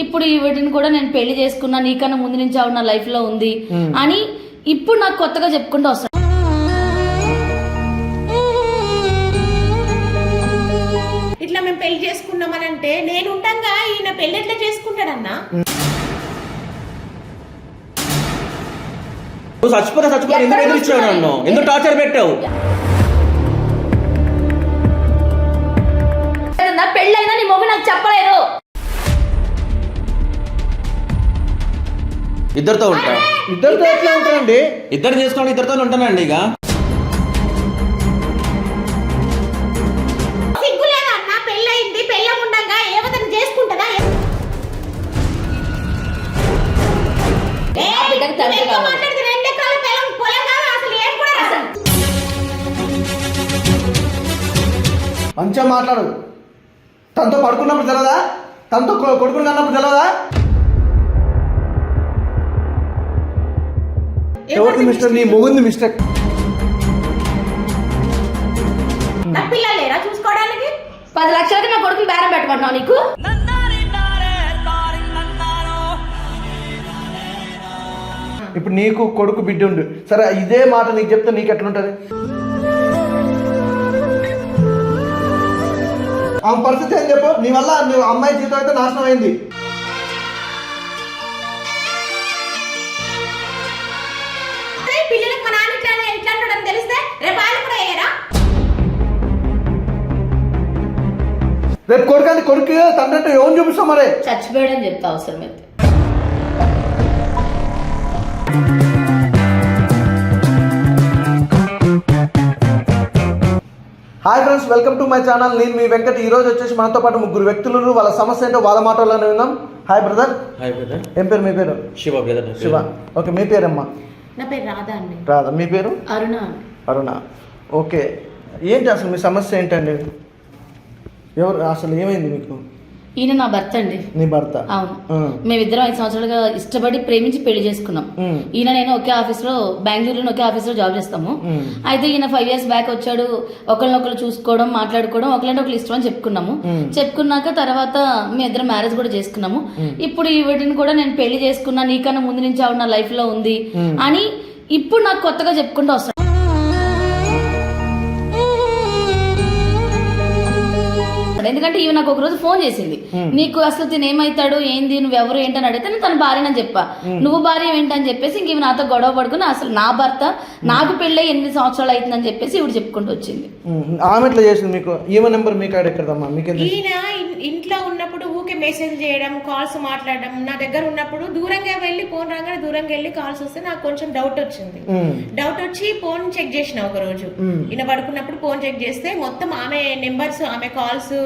ఇప్పుడు వీటిని కూడా నేను పెళ్లి చేసుకున్నా, నీకన్నా ముందు నుంచి ఆవిడ నా లైఫ్ లో ఉంది అని ఇప్పుడు నాకు కొత్తగా చెప్పుకుంటూ వస్తాను. ఇట్లా మేము పెళ్లి చేసుకున్నామని అంటే నేను ఉండగా ఈయన పెళ్లి ఎట్లా చేసుకుంటాడన్నా? చచ్చిపోతే ఎందుకు ఎదురిచ్చావు నన్ను? ఎందుకు టార్చర్ పెట్టావు? పెళ్ళైనా నీ మొగ్గు నాకు చెప్పలేదు. ఇద్దరితో ఉంటా. ఇద్దరితో ఎట్లా ఉంటానండి? ఇద్దరు చేసుకోండి, ఇద్దరితో ఉంటానండి. ఇక సిగ్గులేదా అన్న? పెళ్ళయింది, పెళ్ళం ఉండగా ఏవతను చేసుకుంటదా? మంచిగా మాట్లాడు. తనతో పడుకున్నప్పుడు తెలదా? తనతో కొడుకుని కన్నప్పుడు తెలదా? ఎవరిది మిస్టర్? నీ మొగుంది మిస్టర్. నా పిల్లలు లేరా చూసుకోవడానికి? 10 లక్షలకి నా కొడుకుని బేరం పెట్టమంటున్నావు నీకు? ఇప్పుడు నీకు కొడుకు బిడ్డ ఉండు, సరే ఇదే మాట నీకు చెప్తే నీకు ఎట్లుంటది? ఆమె పరిస్థితి ఏం చెప్పు. నీ వల్ల నువ్వు అమ్మాయి జీవితం అయితే నాశనం అయింది. పిల్లలకు మా నాన్న ఇట్లా అంటాడని తెలిస్తే రేపు వాళ్ళు కూడా అయ్యారా? రేపు కొడుకు తండ్రి అంటే ఎవరు చూపిస్తాం? మరే చచ్చిపోయాడని చెప్తా అవసరమైతే. Hi friends, welcome to my channel. నేను మీ వెంకట్. ఈ రోజు వచ్చేసి మనతో పాటు 3 వ్యక్తులు. వాళ్ళ సమస్య ఏంటో వాళ్ళ మాటల్లోనే విందాం. Hi brother. Hi brother. ఏం పేరు? మీ పేరు? శివ బ్రదర్. శివ. ఓకే, మీ పేరమ్మా? నా పేరు రాధా అండి. రాధా. మీ పేరు? అరుణ. అరుణ. ఓకే, ఏంటి అసలు మీ సమస్య ఏంటండి? ఎవరు అసలు ఏమైంది మీకు? ఈయన నా భర్త అండి. నీ భర్త? అవును. మేమిద్దరం 5 సంవత్సరాలుగా ఇష్టపడి ప్రేమించి పెళ్లి చేసుకున్నాం. ఈయన నేను ఒకే ఆఫీస్ లో, బెంగళూరులో ఒకే ఆఫీస్ లో జాబ్ చేస్తాము. అయితే ఈయన 5 years బ్యాక్ వచ్చాడు. ఒకరినొకరు చూసుకోవడం, మాట్లాడుకోవడం, ఒకళ్ళంటే ఒకరు ఇష్టం అని చెప్పుకున్నాము. చెప్పుకున్నాక తర్వాత మీ ఇద్దరం మ్యారేజ్ కూడా చేసుకున్నాము. ఇప్పుడు వీటిని కూడా నేను పెళ్లి చేసుకున్నా, నీకన్నా ముందు నుంచి ఆవిడ నా లైఫ్ లో ఉంది అని ఇప్పుడు నాకు కొత్తగా చెప్పుకుంటూ వస్తాను. ఎందుకంటే ఈమె నాకు ఒక రోజు ఫోన్ చేసింది, నీకు అసలు తిని ఏమైతాడు, ఏంది, నువ్వు ఎవరు ఏంటని అడిగితే నేను తన భార్యనని చెప్పా. నువ్వు భార్య ఏంటని చెప్పేసి ఇంక నాతో గొడవ పడుకుని అసలు నా భర్త, నాకు పెళ్ళి 8 సంవత్సరాలు అవుతుందని చెప్పేసి ఇవి చెప్పుకుంటూ వచ్చింది. ఆమె ఎట్లా చేసింది మీకు? ఈమె నెంబర్ మీ కాడ ఎక్కడమ్మా? ఈయన ఇంట్లో ఉన్నప్పుడు ఊకే మెసేజ్ చేయడం, కాల్స్ మాట్లాడడం, నా దగ్గర ఉన్నప్పుడు దూరంగా వెళ్ళి ఫోన్ రాగానే దూరంగా వెళ్ళి కాల్స్ వస్తే నాకు కొంచెం డౌట్ వచ్చింది. డౌట్ వచ్చి ఫోన్ చెక్ చేసిన ఒక రోజు. ఈయన పడుకున్నప్పుడు ఫోన్ చెక్ చేస్తే మొత్తం ఆమె నెంబర్స్, ఆమె కాల్స్,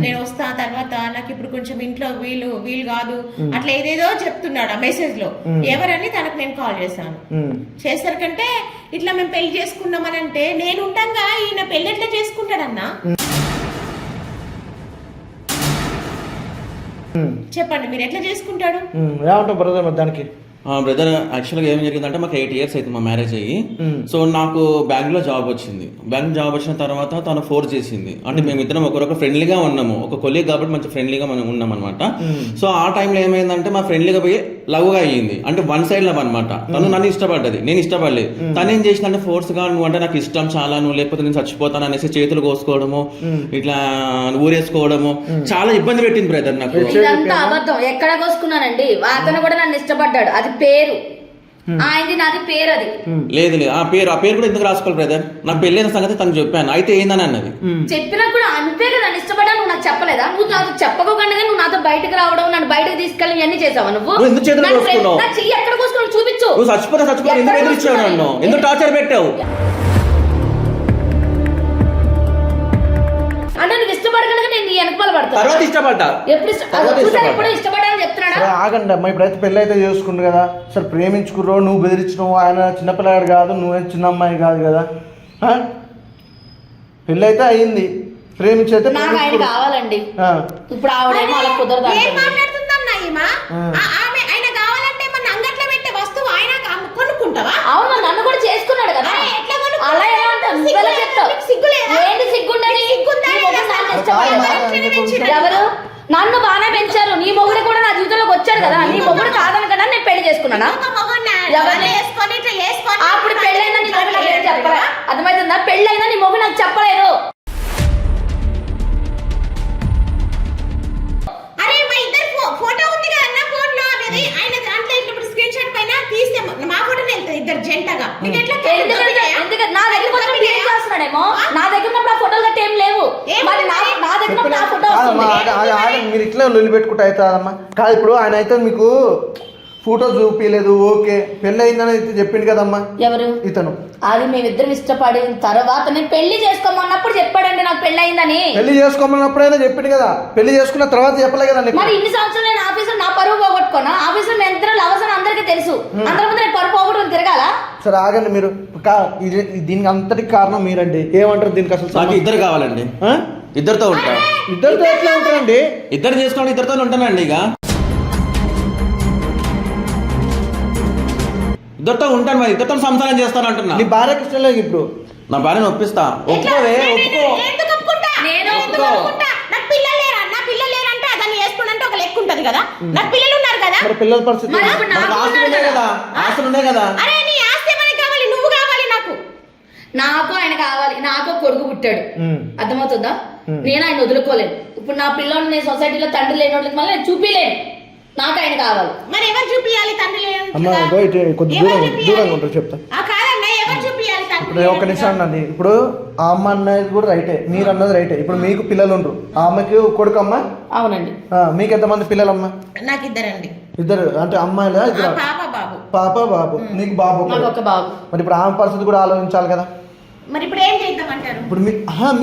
నేను వస్తా తర్వాత నాకు ఇప్పుడు కొంచెం ఇంట్లో వీలు కాదు అట్లా ఏదేదో చెప్తున్నాడు ఆ మెసేజ్ లో. ఎవరని తనకు నేను కాల్ చేశాను. చేసరికంటే ఇట్లా మేము పెళ్లి చేసుకున్నామని అంటే నేను ఉండగా ఈయన పెళ్లి ఎట్లా చేసుకుంటాడన్నా? చెప్పండి, మీరు ఎట్లా చేసుకుంటాడు? ఏమంటావు బ్రదర్ దానికి? బ్రదర్, యాక్చువల్గా ఏం జరిగిందంటే మాకు 8 years అయితే మా మ్యారేజ్ అయ్యి. సో నాకు బ్యాంకులో జాబ్ వచ్చింది. బ్యాంక్ జాబ్ వచ్చిన తర్వాత తను ఫోర్స్ చేసింది. అంటే మేమిద్దరం ఒకరొక ఫ్రెండ్లీగా ఉన్నాము, ఒక కొలీగ్ కాబట్టి మంచి ఫ్రెండ్లీగా మనం ఉన్నాం అనమాట. సో ఆ టైంలో ఏమైందంటే మా ఫ్రెండ్లీగా పోయి లవ్గా అయ్యింది. అంటే 1 side లవ్ అనమాట. తను నన్ను ఇష్టపడ్డది, నేను ఇష్టపడలేదు. తను ఏం చేసిందంటే ఫోర్స్గా, నువ్వు అంటే నాకు ఇష్టం చాలా, నువ్వు లేకపోతే నేను చచ్చిపోతాను అనేసి చేతులు కోసుకోవడము, ఇట్లా ఊరేసుకోవడము, చాలా ఇబ్బంది పెట్టింది బ్రదర్ నాకు. ఇదంతా అబద్ధం. ఎక్కడ కోసుకున్నానండి? అతను కూడా నన్ను ఇష్టపడ్డాడు. అది పేరు ఆయనది, నాది పేరు. అది లేదు ఆ పేరు కూడా ఎందుకు రాసుకోవాలి బ్రదర్? నాకు పెళ్ళైన సంగతి తను చెప్పాను. అయితే ఏందని అన్నది. చెప్పినా కూడా అంతే కదా, నన్ను ఇష్టపడ్డా. నువ్వు నాకు చెప్పలేదా? నువ్వు నాతో చెప్పకోకుండా నువ్వు నాతో బయటకు రావడం, నన్ను బయటకు తీసుకెళ్ళి ఇవన్నీ చేసావా? నువ్వు ఎందుకు చేతులు కోసుకున్నావు? నా చెయ్యి ఎక్కడ కోసుకున్నావు చూపించు. నువ్వు చచ్చిపోతే ఎందుకు ఎదురిచ్చావు నన్ను? ఎందుకు టార్చర్ పెట్టావు? అంటే నువ్వు ఇష్టపడగలగా నేను నీ వెనకాల పడతాను. తర్వాత ఇష్టపడ్డా. ఎప్పుడు ఇష్టపడ్డా చెప్తున్నాడా? ఆగండి అమ్మా, ఇప్పుడైతే పెళ్ళి అయితే చేసుకుండు కదా, సరే ప్రేమించుకుర్రో, నువ్వు బెదిరించినావు, ఆయన చిన్నపిల్లాడు కాదు, నువ్వే చిన్న అమ్మాయి కాదు కదా. పెళ్ళి అయితే అయింది, ప్రేమించి అయితే నాకు ఆయన కావాలండి. ఇప్పుడు ఆవిడేమో అలా కుదరదు. అవును, నన్ను కూడా చేసుకున్నాడు కదా. అలా ఎలా అంటావు? ఏంటి సిగ్గుండని? ఎవరు? నన్ను బాగానే పెంచారు. నీ మొగుడు కూడా నా జీవితంలో చేసుకున్నానా? ఇంకొక మొగుడిని ఎవరిని? వేసుకొని ఇట్లా వేసుకొని అప్పుడు పెళ్ళైనా నీ మొగుడు నాకు ఏం చెప్పలే. అర్థమవుతుందా? పెళ్ళైనా నీ మొగుడు నాకు చెప్పలేదు. అరే మా ఇద్దరు ఫోటో ఉంది కదా అన్న ఫోన్ లో అది ఆయన దాంట్లో ఇప్పుడు స్క్రీన్ షాట్ పైన తీస్తే మా ఫోటోనే వెళ్తుంది ఇద్దరు జంటగా నీకు ఎట్లా ఎందుకంటే నా దగ్గర కొంచెం ఏం చేస్తున్నాడేమో, నా దగ్గర ఉన్నప్పుడు ఆ ఫోటోలు గట్టి ఏం లేవు. మరి నా దగ్గర ఉన్నప్పుడు ఆ ఫోటో వస్తుంది. మీరు ఇట్లా లొల్లి పెట్టుకుంటా అవుతుందమ్మా. కాదు ఇప్పుడు ఆయన అయితే మీకు ఫోటో చూపించలేదు, ఓకే పెళ్ళి అయిందని అయితే చెప్పిండు కదమ్మా. ఎవరు ఇతను? అది మేమిద్దరం ఇష్టపడిన తర్వాత నేను పెళ్లి చేసుకోమన్నప్పుడు చెప్పాడండి నాకు పెళ్లి అయిందని. పెళ్లి చేసుకోమన్నప్పుడైనా చెప్పిండు కదా, పెళ్లి చేసుకున్న తర్వాత చెప్పలే కదా నీకు? మరి ఇన్ని సంవత్సరాలు నేను ఆఫీసులో నా పరువు పోగొట్టుకున్నా. ఆఫీసులో మేము ఇద్దరు లవర్స్ అని అందరికీ తెలుసు. అందరి ముందు నేను పరువు పోగొట్టుకుని తిరగాల? సరే ఆగండి మీరు. దీనికి అంతటికి కారణం మీరండి. ఏమంటారు దీనికి అసలు? నాకు ఇద్దరు కావాలండి, ఇద్దరితో ఉంటా. ఇద్దరితో ఎట్లా ఉంటారండి? ఇద్దరు చేసుకోండి, ఇద్దరితో ఉంటానండి. ఇక ఇద్దరితో ఉంటాను, మరి ఇద్దరితో సంసారం చేస్తాను అంటున్నా. నీ భార్యకి ఇష్టం లేదు ఇప్పుడు? నా భార్యను ఒప్పిస్తా. ఒప్పుకోవే, ఒప్పుకో. ఎందుకు ఒప్పుకుంటా? నేను ఎందుకు ఒప్పుకుంటా? నాకు పిల్లలు లేరా? నా పిల్లలు లేరంటే అదని చేసుకుంటే ఒక లెక్క ఉంటది కదా. నాకు పిల్లలు ఉన్నారు కదా. మరి పిల్లల పరిస్థితి? మరి ఇప్పుడు నాకు ఆస్తులు ఉన్నాయి కదా, ఆస్తులు ఉన్నాయి కదా. అరే నీ ఆస్తి మనకి కావాలి, నువ్వు కావాలి నాకు. నాకు ఆయన కావాలి. నాకు కొడుకు పుట్టాడు, అర్థమవుతుందా? నేను ఆయన వదులుకోలేను. ఇప్పుడు నా పిల్లల్ని నేను సొసైటీలో తండ్రి లేని వాళ్ళకి మళ్ళీ నేను చూపిలేను. నాకు ఆయన కావాలి. మరి ఎవరు చూపియాలి తండ్రి అమ్మా కొద్ది దూరంగా ఉంటారు చెప్తా. కాదన్నా ఎవరు చూపియాలి తండ్రి? ఇప్పుడు ఒక నిమిషం అండి. ఇప్పుడు ఆ అమ్మ అన్నది కూడా రైటే, మీరు అన్నది రైటే. ఇప్పుడు మీకు పిల్లలు ఉండరు, ఆ అమ్మకి కొడుకు అమ్మ. అవునండి. మీకు ఎంతమంది పిల్లలమ్మా? నాకు ఇద్దరండి. ఇద్దరు అంటే అమ్మాయిలా? ఇద్దరు పాప బాబు. పాప బాబు. నీకు బాబు నాకు ఒక బాబు. మరి ఇప్పుడు ఆమె పరిస్థితి కూడా ఆలోచించాలి కదా. మరి ఇప్పుడు ఏం చేద్దామంటారు? ఇప్పుడు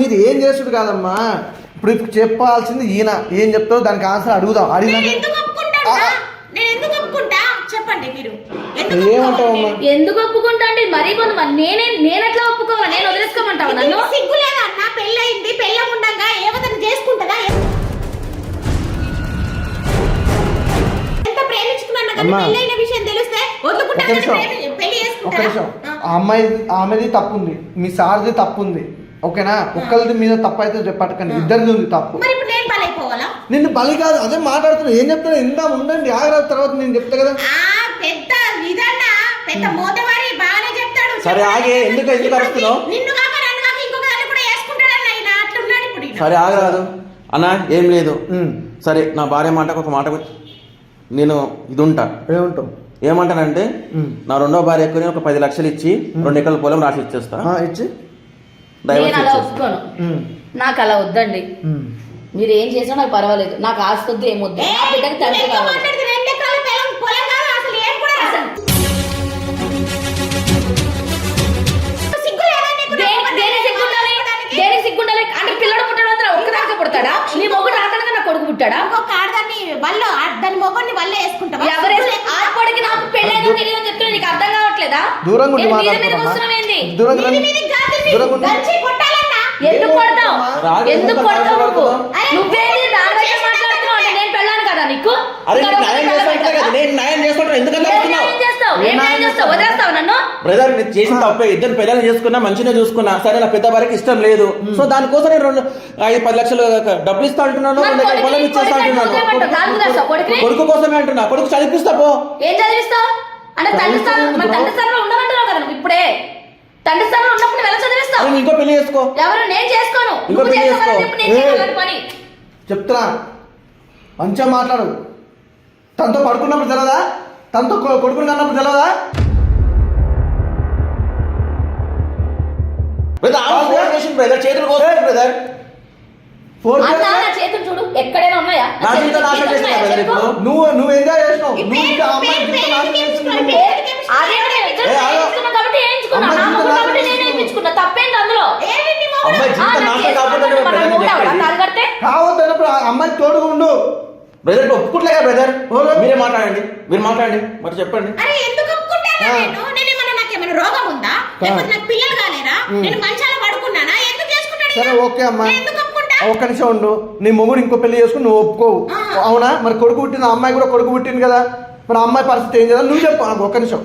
మీరు ఏం చేసుడు కాదమ్మా. ఇప్పుడు చెప్పాల్సింది ఈయన ఏం చెప్తారో దానికి ఆన్సర్ అడుగుదాం. నేను ఎందుకు ఒప్పుకుంటా చెప్పండి మీరు. ఏమంటావమ్మా? ఎందుకు ఒప్పుకుంటా అంటే మరీ కొంతమంది నేనెట్లా ఒప్పుకోవాలి? నేను వదిలేసుకోమంటావు నన్ను? సిగ్గు లేదా అన్న? పెళ్ళయింది, పెళ్ళం ఉండగా ఏవతను చేసుకుంటుందా? ఎంత ప్రేమించుకున్నా కానీ పెళ్ళైన విషయం తెలిస్తే వదులుకుంటా, పెళ్లి చేసుకుంటా. ఆమెది తప్పు ఉంది, మీ సార్ది తప్పు ఉంది, ఓకేనా? ఒక్కరిది మీద తప్పు అయితే చెప్పటకండి, ఇద్దరిది ఉంది తప్పు. మరి ఇప్పుడు నేను బలైపోవాలా? నిన్ను బలి కాదు, అదే మాట్లాడుతున్నా. ఏం చెప్తాను? ఇందా ఉండండి, ఆగరాదు, తర్వాత నేను చెప్తా కదా. పెద్ద ఇదన్నా పెద్ద మోతవారి బాగానే చెప్తాడు. సరే ఆగే, ఎందుకు అరుస్తున్నావు? నిన్ను కాక నన్ను కాక ఇంకొక దాన్ని కూడా వేసుకుంటాడన్న ఆయన అట్లున్నాడు ఇప్పుడు. సరే ఆగరాదు అన్న, ఏం లేదు. సరే నా భార్య మాటకు ఒక మాట నేను ఇది ఉంటా. ఏముంటాం? ఏమంటానంటే నా రెండో భార్య ఎక్కువ ఒక 10 లక్షలు ఇచ్చి 2 ఎకరాల పొలం రాసి ఇచ్చేస్తా. ఇచ్చి నేను అలా ఒప్పుకోను. నాకు అలా వద్దండి. మీరు ఏం చేసినా నాకు పర్వాలేదు. నాకు ఆస్తి వద్దు, ఏమొద్దు. నా బిడ్డకి తండ్రి కావాలి. దేనికి సిగ్గుండాలి అంటే? పిల్లడు పుట్టాడు అందరూ ఒక్కదానికే పుడతాడా? నీ మొగుడు రాకనగా నా కొడుకు పుట్టాడా? ఇంకొక ఆడదాన్ని వల్ల దాని మొగుడిని వల్ల వేసుకుంటావా? ఎవరేసి ఆ కొడుకు నాకు పెళ్ళైనా తెలియదు చెప్తున్నా, నీకు అర్థం కావట్లేదా? దూరంగా ఉండి ఎందుకు మాట్లాడుతున్నావు? ఎందుకు కొడతావు? ఎందుకు కొడతావు నువ్వు? నువ్వేది దాని దగ్గర మాట్లాడుతున్నావు అంటే నేను పెళ్ళాను కదా నీకు? వదిలేస్తావు నన్ను? బ్రదర్ నేను చేసిన తప్పే, ఇద్దరు పిల్లల్ని చేసుకున్నా, మంచిగా చూసుకున్నా. సరే నా పెద్ద భార్యకి ఇష్టం లేదు, సో దానికోసం నేను 5-10 లక్షలు డబ్బులు ఇస్తా అంటున్నాను, 2 ఎకరాల పొలం ఇచ్చేస్తా అంటున్నాను. కొడుకు కోసమే అంటున్నా. కొడుకు చదివిస్తా పో. ఏం చదివిస్తావు అంటే? తండ్రి స్థానంలో ఉండమంటున్నావు కదా నువ్వు ఇప్పుడే. తండ్రి స్థానంలో ఉన్నప్పుడు ఎలా చదివిస్తావు? ఇంకో పెళ్లి చేసుకో. ఎవరు? నేను చేసుకోను. ఇంకో పెళ్లి చేసుకో. చెప్తున్నా, మంచిగా మాట్లాడు. తనతో పడుకున్నప్పుడు తెలదా? తనతో కొడుకుని అన్నప్పుడు తెలదా? చేతులు కోసుకోండి బ్రదర్. చేతులు చూడు, ఎక్కడైనా ఉన్నాయా? నువ్వు ఎంజాయ్ చేసినావు. తప్పేంటి అందులో? కావద్దన్నప్పుడు అమ్మాయి తోడుగా ఉండు. బ్రదర్ ఒప్పుకుంటలే కదా బ్రదర్. మీరే మాట్లాడండి, మీరు మాట్లాడండి, మరి చెప్పండి. రోగం ఉందా? నాకు పిల్లలు కాలేరా? నేను మంచాల పడుకున్నానా? ఎందుకు చేసుకుంటాడు? సరే ఓకే అమ్మా, ఒక్క నిమిషం ఉండు. నీ మొగుడు ఇంకో పెళ్లి చేసుకుని నువ్వు ఒప్పుకోవు, అవునా? మరి కొడుకు పుట్టిన అమ్మాయి కూడా కొడుకు పుట్టింది కదా, మరి అమ్మాయి పరిస్థితి ఏం చేయాలి నువ్వు చెప్పు. ఒక్క నిమిషం.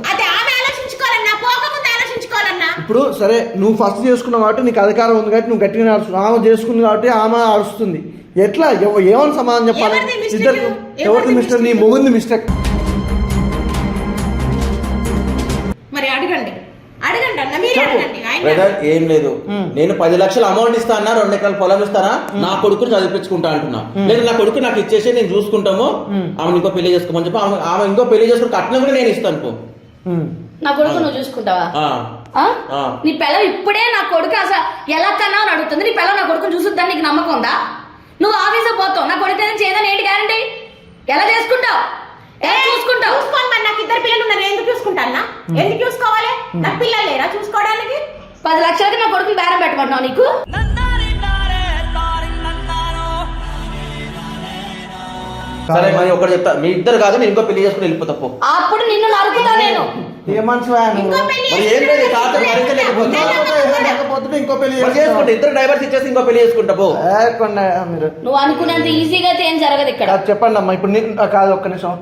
ఇప్పుడు సరే నువ్వు ఫస్ట్ చేసుకున్నావు కాబట్టి నీకు అధికారం ఉంది కాబట్టి నువ్వు గట్టిగా అరుస్తున్నావు. ఆమె చేసుకుంది కాబట్టి ఆమె అరుస్తుంది. ఎట్లా ఏమని సమాధానం చెప్పాలి? ఇద్దరు ఎవరిది మిస్టేక్? నీ మొగుంది మిస్టేక్. మరి అడగండి అన్న మీరు అడగండి ఆయన బ్రదర్ ఏం లేదు నేను 10 లక్షలు అమౌంట్ ఇస్తా అన్నా 2 ఎకరాల పొలం ఇస్తానా నా కొడుకుని చదివించుకుంటా అంటున్నా లేదు నా కొడుకు నాకు ఇచ్చేసి నేను చూసుకుంటాము ఆమె ఇంకో పెళ్లి చేసుకోమని చెప్పి ఆమె ఇంకో పెళ్లి చేసుకుని కట్నం కూడా నేను ఇస్తాను పో నా కొడుకు నువ్వు చూసుకుంటావా నీ పిల్ల ఇప్పుడే నా కొడుకు అసలు ఎలా కన్నా అని అడుగుతుంది నీ పిల్ల నా కొడుకుని చూసుద్దని నీకు నమ్మకం ఉందా నువ్వు ఆఫీస్కి పోతావు నా కొడుకు ఏదైనా చేయదని ఏంటి గ్యారంటీ ఎలా చేసుకుంటావు చూసుకుంటావు చూసుకోండి మరి నాకు 2 పిల్లలు ఉన్నారు ఎందుకు చూసుకుంటానా ఎందుకు చూసుకోవాలి నాకు పిల్లలు లేరా చూసుకోవడానికి 10 లక్షలకి నా కొడుకుని బేరం పెట్టమంటున్నావు నీకు సరే మరి ఒకటి చెప్తా మీ ఇద్దరు కాదు నేను ఇంకో పెళ్లి చేసుకుని వెళ్ళిపోతా పో అప్పుడు నిన్ను నరుకుతా నేను ఏ మనిషివా నువ్వు? మరి ఏం లేదు తాత భరించలేకపోతున్నా. లేకపోతే ఇంకో పెళ్లి మరి చేసుకుంటా ఇద్దరు డైవర్స్ ఇచ్చేసి ఇంకో పెళ్లి చేసుకుంటా పో మీరు నువ్వు అనుకున్నంత ఈజీగా అయితే ఏం జరగదు ఇక్కడ చెప్పండి అమ్మా ఇప్పుడు కాదు ఒక్క నిమిషం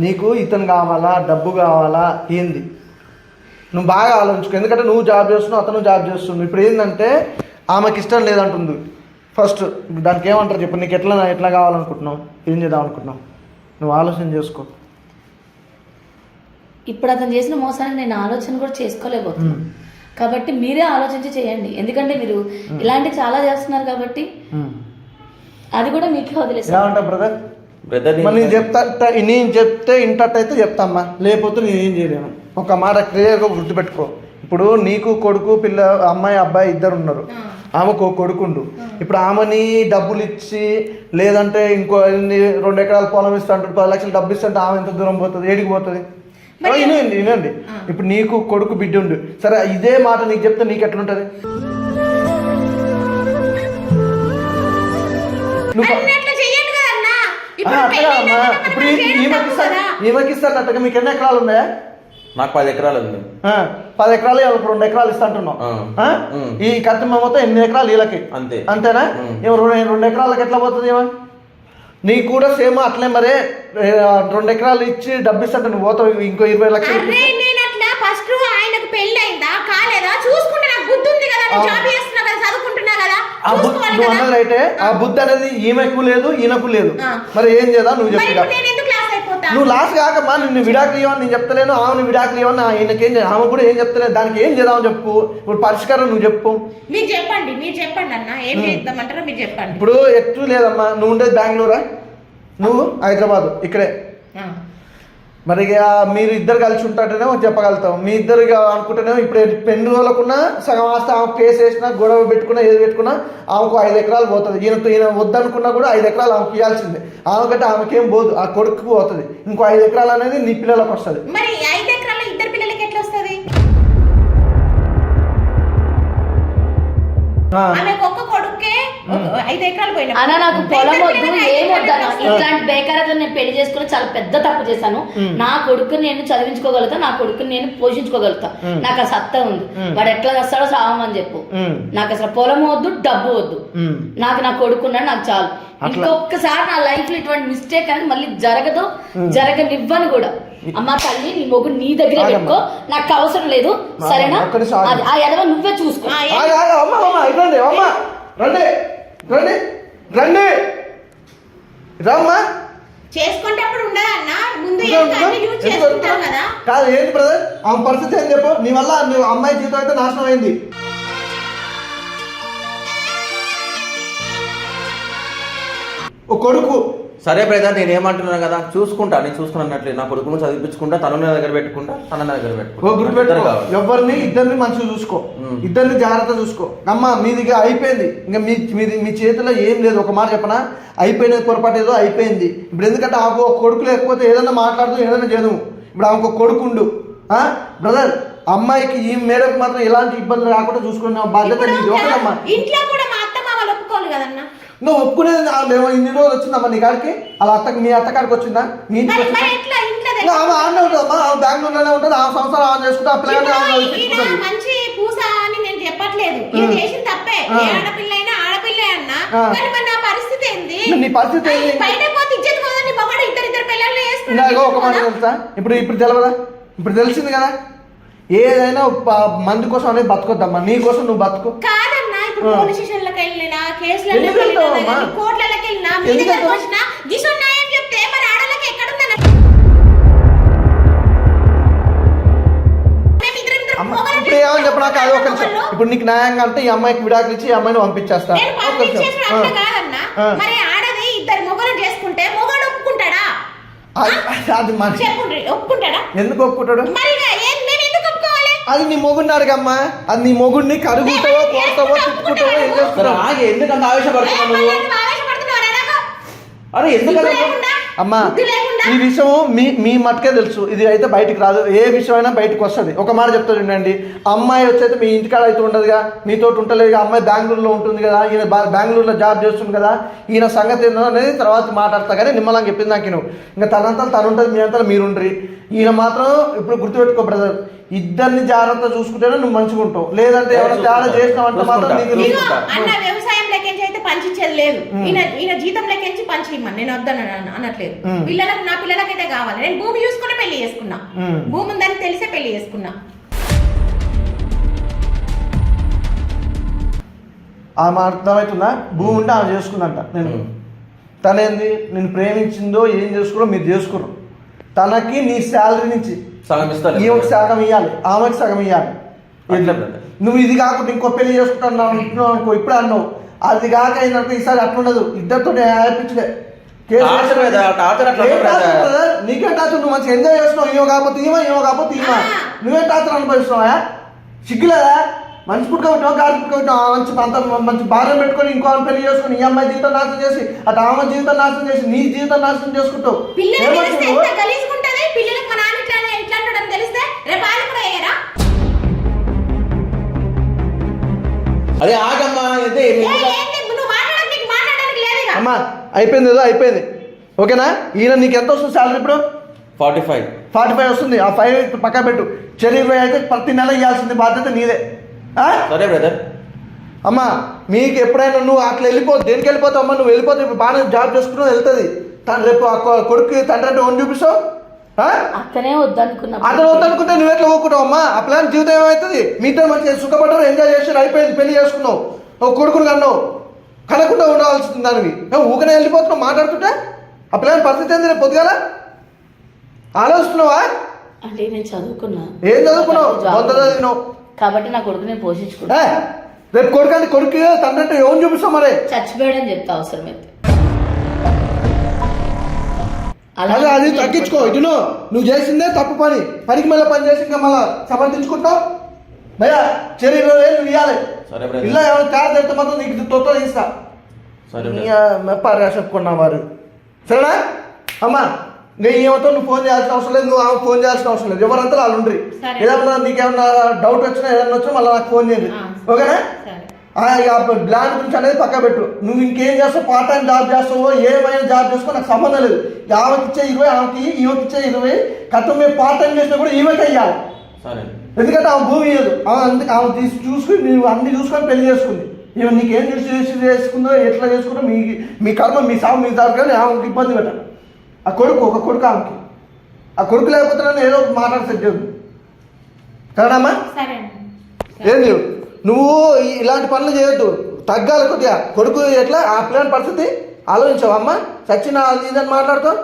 నీకు ఇతను కావాలా డబ్బు కావాలా ఏంది నువ్వు బాగా ఆలోచించుకో ఎందుకంటే నువ్వు జాబ్ చేస్తున్నావు అతను జాబ్ చేస్తున్నావు ఇప్పుడు ఏంటంటే ఆమెకి ఇష్టం లేదంటుంది ఫస్ట్ దానికి ఏమంటారు చెప్పు నీకు ఎట్లా కావాలనుకుంటున్నావు ఏం చేద్దాం అనుకుంటున్నావు నువ్వు ఆలోచన చేసుకో ఇప్పుడు అతను చేసిన మోసానికి నేను ఆలోచన కూడా చేసుకోలేకపోతున్నాను కాబట్టి మీరే ఆలోచించి చేయండి ఎందుకంటే మీరు ఇలాంటి చాలా చేస్తున్నారు కాబట్టి అది కూడా మీకే వదిలేసి ఏమంటావు బ్రదర్ నేను చెప్తే ఇంటట్టయితే చెప్తామ్మా లేకపోతే నేను ఏం చేయలేను ఒక మాట క్లియర్గా గుర్తుపెట్టుకో ఇప్పుడు నీకు కొడుకు పిల్ల అమ్మాయి అబ్బాయి ఇద్దరు ఉన్నారు ఆమెకు కొడుకుండు ఇప్పుడు ఆమెని డబ్బులు ఇచ్చి లేదంటే ఇంకో 2 ఎకరాల పొలం ఇస్తా అంటారు 10 లక్షలు డబ్బు ఇస్తుంటే ఆమె ఎంత దూరం పోతుంది ఏడికి పోతుంది వినండి ఇప్పుడు నీకు కొడుకు బిడ్డ ఉండు సరే ఇదే మాట నీకు చెప్తే నీకు ఎట్లుంటది ఇప్పుడు ఈమెకి ఇస్తానట్టుగా మీకు ఎన్ని ఎకరాలు ఉన్నాయా నాకు 10 ఎకరాలు ఉంది 10 ఎకరాలు ఇప్పుడు 2 ఎకరాలు ఇస్తా అంటున్నావు ఈ కత్తి మొత్తం 8 ఎకరాలు వీళ్ళకి అంతేనా 2 ఎకరాలకి ఎట్లా పోతుంది ఏమో నీకు కూడా సేమ్ అట్లే మరే 2 ఎకరాలు ఇచ్చి డబ్బు ఇస్తా నువ్వు పోతావు ఇంకో 20 లక్షలు ఫస్ట్ ఆయనకు పెళ్లి అయిందా కాలేదా చూసుకుంటే నాకు బుద్ధి ఉంది కదా జాబ్ చేస్తున్నా కదా చదువుకుంటున్నా కదా నువ్వు అన్నది అయితే ఆ బుద్ధి అనేది ఈమెకు లేదు ఈయనకు లేదు మరి ఏం చేద్దాం నువ్వు చెప్పిగా నువ్వు లాస్ట్ కాకమ్మా నిన్ను విడాకులు ఇవ్వని నేను చెప్తలేను ఆమెను విడాకులు ఇవ్వని ఆయనకేం ఆమె కూడా ఏం చెప్తలేదు దానికి ఏం చేద్దామని చెప్పు ఇప్పుడు పరిష్కారం నువ్వు చెప్పు మీరు చెప్పండి అన్న ఏం చేద్దామంటారో మీరు చెప్పండి ఇప్పుడు ఎట్లు లేదమ్మా నువ్వు ఉండేది బెంగళూరా నువ్వు హైదరాబాద్ ఇక్కడే మరి మీరు ఇద్దరు కలిసి ఉంటాటేనేమో చెప్పగలుగుతాం మీ ఇద్దరు అనుకుంటేనేమో ఇప్పుడు పెళ్లి రోజులకున్నా సగం ఆస్తి ఆమె కేసు వేసినా గొడవ పెట్టుకున్నా ఏది పెట్టుకున్నా ఆమెకు 5 ఎకరాలు పోతుంది ఈయన వద్దనుకున్నా కూడా 5 ఎకరాలు ఆమెకు ఇవ్వాల్సిందే ఆమెకంటే ఆమెకేం పోదు ఆ కొడుకు పోతుంది ఇంకో 5 ఎకరాలు అనేది నీ పిల్లలకు వస్తుంది మరి 5 ఎకరాలు ఇద్దరు పిల్లలకి ఎట్లా వస్తుంది ఒక్క కొడుకే 5 ఎకరాలు పోయినా అన్న నాకు పొలం వద్దు ఏమొద్దాను ఇట్లాంటి బేకారతో నేను పెళ్లి చేసుకుని చాలా పెద్ద తప్పు చేశాను నా కొడుకుని నేను చదివించుకోగలుగుతా నా కొడుకుని నేను పోషించుకోగలుగుతా నాకు ఆ సత్తా ఉంది వాడు ఎట్లా చేస్తాడో సావమని చెప్పు నాకు అసలు పొలం వద్దు డబ్బు వద్దు నాకు నా కొడుకున్నాడు నాకు చాలు ఇంకొకసారి నా లైఫ్ లో ఇటువంటి మిస్టేక్ అనేది మళ్ళీ జరగనివ్వను కూడా అమ్మ తల్లి నీ మొగ్గు నీ దగ్గర పెట్టుకో నాకు అవసరం లేదు సరేనా ఆ ఎదవ నువ్వే చూసుకో చేసుకుంటే అప్పుడు ఉండదా అన్న ముందు చేసుకుంటాం కదా కాదు ఏంటి బ్రదర్ ఆమె పరిస్థితి ఏం చెప్పు నీ వల్ల నువ్వు అమ్మాయి జీవితం అయితే నాశనం అయింది ఓ కొడుకు సరే బ్రదర్ నేను ఏమంటున్నాను కదా చూసుకుంటా నేను చూసుకున్నట్లే నా కొడుకును చదివించుకుంటా తన నా దగ్గర పెట్టుకుంటా తన నా దగ్గర పెట్టుకుంటా ఎవరిని ఇద్దరిని మంచిగా చూసుకో ఇద్దరిని జాగ్రత్త చూసుకో అమ్మ మీది అయిపోయింది ఇంకా మీ చేతిలో ఏం లేదు ఒక మాట చెప్పనా అయిపోయినది పొరపాటు ఏదో అయిపోయింది ఇప్పుడు ఎందుకంటే ఆమెకు ఒక కొడుకు లేకపోతే ఏదైనా మాట్లాడుతూ ఏదైనా చేయదు ఇప్పుడు ఆమెకు ఒక కొడుకుండు బ్రదర్ అమ్మాయికి ఈ మేరకు మాత్రం ఎలాంటి ఇబ్బందులు రాకుండా చూసుకున్న బాధ్యత నీది ఒకటమ్మా ఇంట్లో కూడా మా అత్త మామలు ఒప్పుకోవాలి కదన్నా నువ్వు ఒప్పుకునేది ఇన్ని రోజులు వచ్చిందమ్మా నీ కాడికి అలా మీ అత్తకాడికి వచ్చిందా మీ ఇంటికి ఆమె ఆడనే ఉంటుందమ్మా ఆమె బెంగళూరులోనే ఉంటుంది ఆమె సంవత్సరం ఆమె చేసుకుంటే ఆ పిల్లలు మంచి పూస అని నేను చెప్పట్లేదు చేసిన తప్పే ఆడపిల్ల ఆడపిల్ల అన్నా నా పరిస్థితి ఏంది నీ పరిస్థితి ఏంది బయట పోతే ఇజ్జత్ పోదని మగడు ఇద్దరు పిల్లలు చేస్తున్నారు ఒక మాట తెలుసా ఇప్పుడు తెలియదా ఇప్పుడు తెలిసింది కదా ఏదైనా మంది కోసం అనేది బతుకొద్దమ్మా నీ కోసం నువ్వు బతుకు కాదన్నా ఇప్పుడు పోలీస్ స్టేషన్లకు వెళ్ళినా కేసులకు వెళ్ళినా కోర్టులకు వెళ్ళినా మీ దగ్గరకు వచ్చినా దిశున్నాయం చెప్తే మరి ఆడలకి ఎక్కడుందన్న మేము ఇప్పుడు నాకు అది ఒక నిమిషం. ఇప్పుడు నీకు న్యాయంగా అంటే ఈ అమ్మాయికి విడాకులు ఇచ్చి ఈ అమ్మాయిని పంపించేస్తా. నేను ఒక నిమిషం. పంపించేసిన అట్లా కాదన్నా. మరి ఆడది ఇద్దరు మొగలు చేసుకుంటే మొగడు ఒప్పుకుంటాడా? అది మన చెప్పుండ్రి, ఒప్పుకుంటాడా? ఎందుకు ఒప్పుకుంటాడు? మరి మేము ఎందుకు ఒప్పుకోవాలి? అది నీ మొగుడిని అడగమ్మా. అది నీ మొగుడిని కరుగుతావో కొడతావో తిప్పుకుంటావో ఏం సరే చేస్తావు? ఆగే, ఎందుకంత ఆవేశపడుతున్నావు నువ్వు? ఆవేశపడుతున్నావు ఎలాగో? అరే ఎందుకంటే అమ్మా బుద్ధి లేకుండా? ఈ విషయం మీ మట్టుకే తెలుసు. ఇది అయితే బయటికి రాదు. ఏ విషయం అయినా బయటకు వస్తుంది. ఒక మాట చెప్తా చూడండి. అమ్మాయి వచ్చైతే మీ ఇంటికాడ అయితే ఉండదుగా, మీతోటి ఉంటలేదు. అమ్మాయి బెంగళూరులో ఉంటుంది కదా, ఈయన బెంగళూరులో జాబ్ చేస్తుంది కదా, ఈయన సంగతి ఏందో అనేది తర్వాత మాట్లాడతా. కానీ నిమ్మలంగా చెప్పింది నాకు నువ్వు ఇంకా తనంతా తను ఉంటుంది, మీ అంతా మీరుండ్రి. ఈయన మాత్రం ఇప్పుడు గుర్తుపెట్టుకో బ్రదర్, ఇద్దరిని జాగ్రత్త చూసుకుంటేనే నువ్వు మంచిగా ఉంటావు. లేదంటే ఎవరైనా తేడా చేసినావంటే మాత్రం నీకు ఇదిగో అన్న వ్యవసాయం లెక్కించి అయితే పంచిచ్చేది లేదు. ఈయన జీతం లెక్కించి పంచి ఇమ్మని నేను వద్దని అనట్లేదు. పిల్లలకు నా పిల్లలకైతే కావాలి. నేను భూమి చూసుకుని పెళ్లి చేసుకున్నా. భూమి ఉందని తెలిసే పెళ్లి చేసుకున్నా. ఆమె అర్థమవుతుందా? భూమి ఉంటే ఆమె చేసుకుందంట. నేను తనేంది నేను ప్రేమించిందో ఏం చేసుకున్నా మీరు చేసుకున్నారు. తనకి నీ శాలరీ నుంచి సగం ఇస్తాను. ఈమెకి సగం ఇవ్వాలి, ఆమెకి సగం ఇవ్వాలి. నువ్వు ఇది కాకుండా ఇంకో పెళ్లి చేసుకుంటున్నావు అంటున్నావు అనుకో, ఇప్పుడే అన్నావు. అది కాక ఏంటంటే ఈసారి అట్లుండదు. ఇద్దరితో ఆడిపించలే నీకే టాచర్. నువ్వు మంచిగా ఎంజాయ్ చేస్తున్నావు. ఈమె కాకపోతే ఈమె నువ్వే టాచర్ అనుభవిస్తున్నావా? సిగ్గులేదా? మంచి పుట్టుకుంటావు, గాడి పుట్టుకుంటావు. మంచి భార్య పెట్టుకొని ఇంకో పెళ్లి చేసుకుని ఈ అమ్మాయి జీవితం నాశనం చేసి అటు ఆమె జీవితం నాశనం చేసి నీ జీవితం నాశనం చేసుకుంటావు. అదే ఆగమ్మా. అయితే అమ్మా అయిపోయింది, ఏదో అయిపోయింది. ఓకేనా? ఈయన నీకు ఎంత వస్తుంది శాలరీ ఇప్పుడు? 45 వస్తుంది. ఆ 5 పక్క పెట్టు. చెరి 20 అయితే ప్రతి నెల ఇవ్వాల్సింది బాధ్యత నీదే. సరే బ్రదర్. అమ్మా మీకు ఎప్పుడైనా నువ్వు అట్లా వెళ్ళిపోవు. దేనికి వెళ్ళిపోతావు అమ్మా? నువ్వు వెళ్ళిపోతే ఇప్పుడు బాగానే జాబ్ చేసుకున్నావు, వెళ్తుంది. రేపు కొడుకు తండ్రి అంటే ఓన్ చూపిస్తావు. అతనే వద్దనుకున్నా. అతను వద్దనుకుంటే నువ్వు ఎట్లా ఊరుకుంటావు అమ్మా? ఆ ప్లాన్ జీవితం ఏమవుతుంది? మీతో మంచిగా సుఖపడ్డారు, ఎంజాయ్ చేసారు, అయిపోయింది, పెళ్లి చేసుకున్నావు, ఒక కొడుకుని కన్నావు, కనకుండా ఉండవలసింది దానివి. ఊకనే వెళ్ళిపోతున్నావు మాట్లాడుతుంటే. ఆ పిల్లల పరిస్థితి ఏంది? రేపు పొద్దుగాల ఆలోచిస్తున్నావా? అంటే నేను చదువుకున్నా. ఏం చదువుకున్నావు? వంద చదివినావు కాబట్టి నా కొడుకు నేను పోషించుకుంటా. రేపు కొడుకు అంటే కొడుకు తండ్రి అంటే ఎవరు చూపిస్తావు? మరి చచ్చిపోయాడని చెప్తా అవసరమైతే. అదే అది తగ్గించుకో. ఇటు నువ్వు చేసిందే తప్పు పనికి మళ్ళీ పని చేసి ఇంకా మళ్ళీ సమర్థించుకుంటావు. భయ్యా చెరి 20,000 నువ్వు ఇవ్వాలి. ఇలా ఎవరు తేడా తెస్తే మాత్రం నీకు తొత్త తీస్తా. మెప్పారు చెప్పుకున్నా వారు. సరేనా అమ్మా? నేను ఏమవుతావు? నువ్వు ఫోన్ చేయాల్సిన అవసరం లేదు, నువ్వు ఆమె ఫోన్ చేయాల్సిన అవసరం లేదు. ఎవరంతా వాళ్ళు ఉండ్రి. ఏదన్నా నీకేమన్నా డౌట్ వచ్చినా ఏదన్నా వచ్చినా మళ్ళీ నాకు ఫోన్ చేయండి. ఓకేనా? ప్లాన్ గురించి అనేది పక్క పెట్టు. నువ్వు ఇంకేం చేస్తావు? పార్ట్ టైం జాబ్ చేస్తావో ఏమైనా జాబ్ చేసుకో, నాకు సంబంధం లేదు. ఆమెకి ఇచ్చే 20, ఆమెకి ఈమెకి ఇచ్చే 20 కథం. మేము పార్ట్ టైం చేసినా కూడా ఈమెకి అయ్యాలి. ఎందుకంటే ఆమె భూమి ఇయ్యదు. ఆమె చూసుకుని నువ్వు అన్ని చూసుకొని పెళ్లి చేసుకుంది. ఈమె నీకేం చేసుకుందో ఎట్లా చేసుకుందో మీ కర్మ, మీ సాగు, మీ దాకా. కానీ ఆమెకి ఇబ్బంది పెట్టాను. ఆ కొడుకు ఒక కొడుకు ఆమెకి. ఆ కొడుకు లేకపోతే నన్ను ఏదో ఒక మాట సెట్ చేయదు. సరేనమ్మా? ఏంది నువ్వు ఇలాంటి పనులు చేయొద్దు. తగ్గాలి కొద్దిగా. కొడుకు ఎట్లా ఆ పిల్లని పరిస్థితి ఆలోచించావు అమ్మా? చచ్చిన ఇదని మాట్లాడుతావు.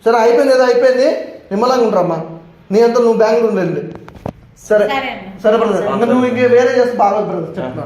సరే అయిపోయింది, ఏదో అయిపోయింది. నిమ్మలంగా ఉంటారమ్మా. నీ అంతా నువ్వు బెంగళూరు వెళ్ళి. సరే బ్రదర్. నువ్వు ఇంకే వేరే చేస్తే బాగా బ్రదర్ చెప్తున్నా.